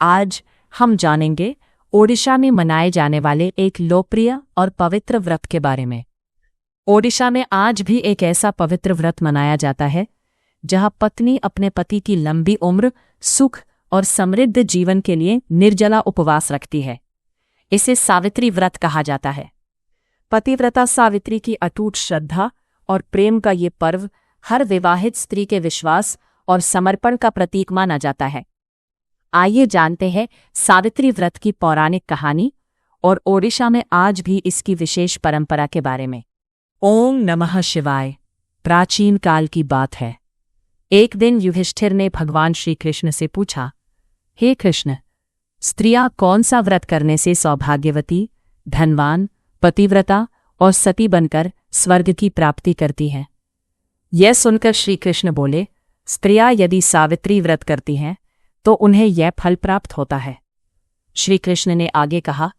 आज हम जानेंगे ओडिशा में मनाए जाने वाले एक लोकप्रिय और पवित्र व्रत के बारे में। ओडिशा में आज भी एक ऐसा पवित्र व्रत मनाया जाता है जहां पत्नी अपने पति की लंबी उम्र, सुख और समृद्ध जीवन के लिए निर्जला उपवास रखती है। इसे सावित्री व्रत कहा जाता है। पतिव्रता सावित्री की अटूट श्रद्धा और प्रेम का ये पर्व हर विवाहित स्त्री के विश्वास और समर्पण का प्रतीक माना जाता है। आइए जानते हैं सावित्री व्रत की पौराणिक कहानी और ओडिशा में आज भी इसकी विशेष परंपरा के बारे में। ओम नमः शिवाय। प्राचीन काल की बात है। एक दिन युधिष्ठिर ने भगवान श्री कृष्ण से पूछा, हे कृष्ण, स्त्रियां कौन सा व्रत करने से सौभाग्यवती, धनवान, पतिव्रता और सती बनकर स्वर्ग की प्राप्ति करती हैं? यह सुनकर श्री कृष्ण बोले, स्त्रियां यदि सावित्री व्रत करती हैं तो उन्हें यह फल प्राप्त होता है। श्री कृष्ण ने आगे कहा,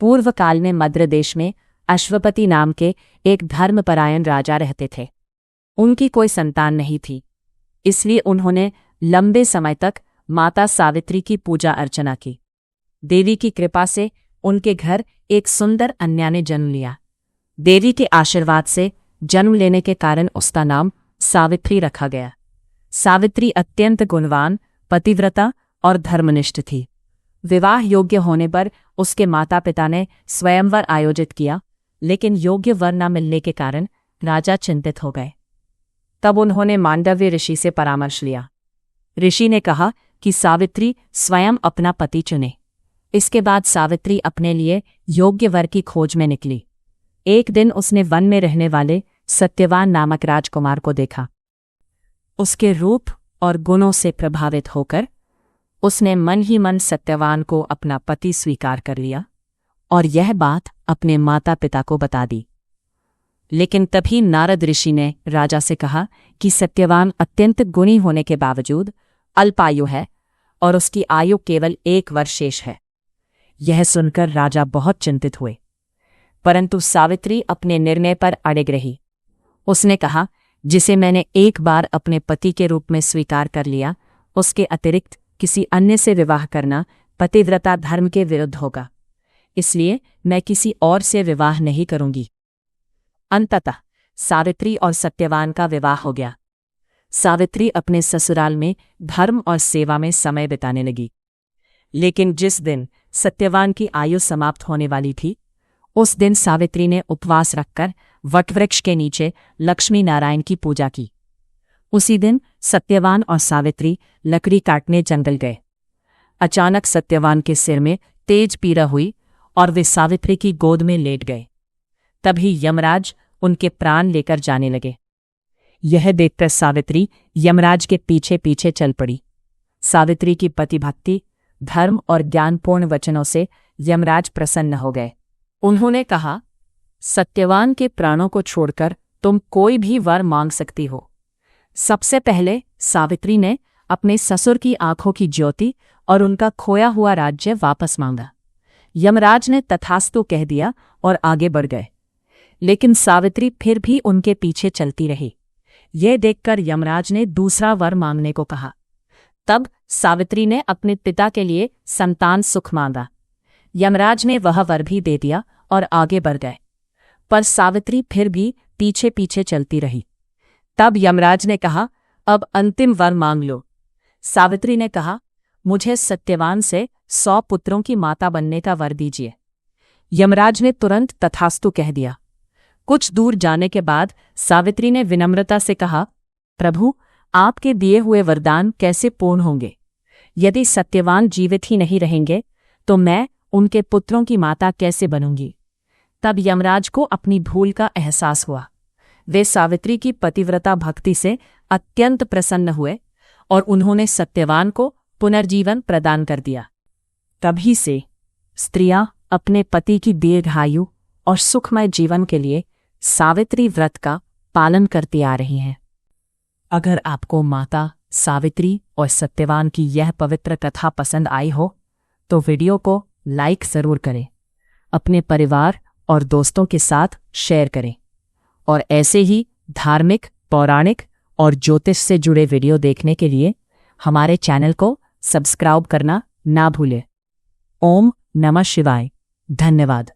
पूर्व काल में मद्र देश में अश्वपति नाम के एक धर्मपरायण राजा रहते थे। उनकी कोई संतान नहीं थी, इसलिए उन्होंने लंबे समय तक माता सावित्री की पूजा अर्चना की। देवी की कृपा से उनके घर एक सुंदर कन्या ने जन्म लिया। देवी के आशीर्वाद से जन्म लेने के कारण उसका नाम सावित्री रखा गया। सावित्री अत्यंत गुणवान, पतिव्रता और धर्मनिष्ठ थी। विवाह योग्य होने पर उसके माता पिता ने स्वयंवर आयोजित किया, लेकिन योग्य वर न मिलने के कारण राजा चिंतित हो गए। तब उन्होंने मांडव्य ऋषि से परामर्श लिया। ऋषि ने कहा कि सावित्री स्वयं अपना पति चुने। इसके बाद सावित्री अपने लिए योग्य वर की खोज में निकली। एक दिन उसने वन में रहने वाले सत्यवान नामक राजकुमार को देखा। उसके रूप और गुणों से प्रभावित होकर उसने मन ही मन सत्यवान को अपना पति स्वीकार कर लिया और यह बात अपने माता पिता को बता दी। लेकिन तभी नारद ऋषि ने राजा से कहा कि सत्यवान अत्यंत गुणी होने के बावजूद अल्पायु है और उसकी आयु केवल 1 वर्ष शेष है। यह सुनकर राजा बहुत चिंतित हुए, परंतु सावित्री अपने निर्णय पर अड़िग रही। उसने कहा, जिसे मैंने एक बार अपने पति के रूप में स्वीकार कर लिया, उसके अतिरिक्त किसी अन्य से विवाह करना पतिव्रता धर्म के विरुद्ध होगा, इसलिए मैं किसी और से विवाह नहीं करूंगी। अंततः सावित्री और सत्यवान का विवाह हो गया। सावित्री अपने ससुराल में धर्म और सेवा में समय बिताने लगी। लेकिन जिस दिन सत्यवान की आयु समाप्त होने वाली थी, उस दिन सावित्री ने उपवास रखकर वटवृक्ष के नीचे लक्ष्मी नारायण की पूजा की। उसी दिन सत्यवान और सावित्री लकड़ी काटने जंगल गए। अचानक सत्यवान के सिर में तेज पीड़ा हुई और वे सावित्री की गोद में लेट गए। तभी यमराज उनके प्राण लेकर जाने लगे। यह देखकर सावित्री यमराज के पीछे पीछे चल पड़ी। सावित्री की पतिभक्ति, धर्म और ज्ञानपूर्ण वचनों से यमराज प्रसन्न हो गए। उन्होंने कहा, सत्यवान के प्राणों को छोड़कर तुम कोई भी वर मांग सकती हो। सबसे पहले सावित्री ने अपने ससुर की आंखों की ज्योति और उनका खोया हुआ राज्य वापस मांगा। यमराज ने तथास्तु कह दिया और आगे बढ़ गए, लेकिन सावित्री फिर भी उनके पीछे चलती रही। यह देखकर यमराज ने दूसरा वर मांगने को कहा। तब सावित्री ने अपने पिता के लिए संतान सुख मांगा। यमराज ने वह वर भी दे दिया और आगे बढ़ गए, पर सावित्री फिर भी पीछे पीछे चलती रही। तब यमराज ने कहा, अब अंतिम वर मांग लो। सावित्री ने कहा, मुझे सत्यवान से 100 पुत्रों की माता बनने का वर दीजिए। यमराज ने तुरंत तथास्तु कह दिया। कुछ दूर जाने के बाद सावित्री ने विनम्रता से कहा, प्रभु, आपके दिए हुए वरदान कैसे पूर्ण होंगे? यदि सत्यवान जीवित ही नहीं रहेंगे तो मैं उनके पुत्रों की माता कैसे बनूंगी? तब यमराज को अपनी भूल का एहसास हुआ। वे सावित्री की पतिव्रता भक्ति से अत्यंत प्रसन्न हुए और उन्होंने सत्यवान को पुनर्जीवन प्रदान कर दिया। तभी से स्त्रियां अपने पति की दीर्घायु और सुखमय जीवन के लिए सावित्री व्रत का पालन करती आ रही हैं। अगर आपको माता सावित्री और सत्यवान की यह पवित्र कथा पसंद आई हो तो वीडियो को लाइक जरूर करें, अपने परिवार और दोस्तों के साथ शेयर करें और ऐसे ही धार्मिक, पौराणिक और ज्योतिष से जुड़े वीडियो देखने के लिए हमारे चैनल को सब्सक्राइब करना ना भूलें। ओम नमः शिवाय। धन्यवाद।